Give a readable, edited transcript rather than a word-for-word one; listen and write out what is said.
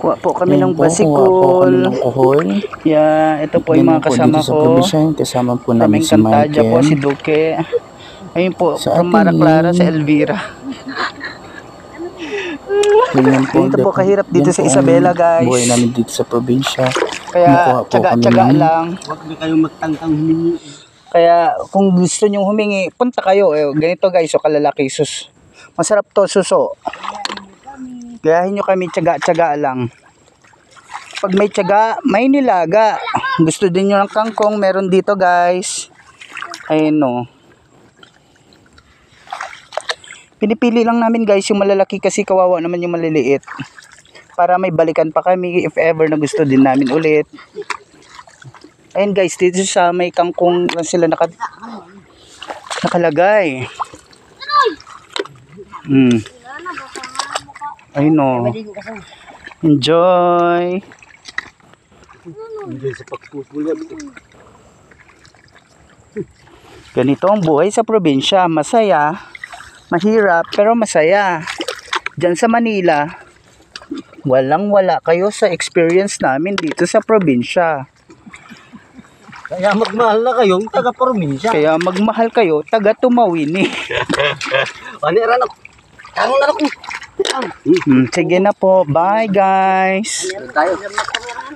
Kuha po kami Ayun ng po, kuha po kami basikol. ng kuhol. Yeah, ito po yung Ganun mga po kasama dito sa ko. probinsya. Kasama po From namin si Encantadia po, si Michael. Duque. Ayun po, Sa from Mara Clara, si ating Elvira. ganyan po, Ganito po kahirap dito yan sa po Isabela, ang guys. buhay namin dito sa probinsya. Kaya, Kumukuha po kami tsaga-tsaga ng lang. Huwag na kayong magtangkang humingi. Kaya, kung gusto nyong humingi, punta kayo. Ganito guys, o kalalaki, sus. Masarap to, suso. Gayahin nyo kami, tsaga-tsaga lang. Pag may tsaga, may nilaga. Gusto din nyo ng kangkong, meron dito guys. Ayun o. Pinipili lang namin guys yung malalaki kasi kawawa naman yung maliliit. Para may balikan pa kami if ever na gusto din namin ulit. Ayun guys, dito sa may kangkong lang sila nakalagay. Ayun o. Enjoy. Hindi sa pagpupulad. Ganito ang buhay sa probinsya. Masaya. Mahirap pero masaya. Diyan sa Manila, walang-wala kayo sa experience namin dito sa probinsya. Kaya magmahal na kayong taga-probinsya. Kaya magmahal kayo, taga Tumawini. Ano yan ako? Tanong na ako. Sige na po. Bye guys. Tayo.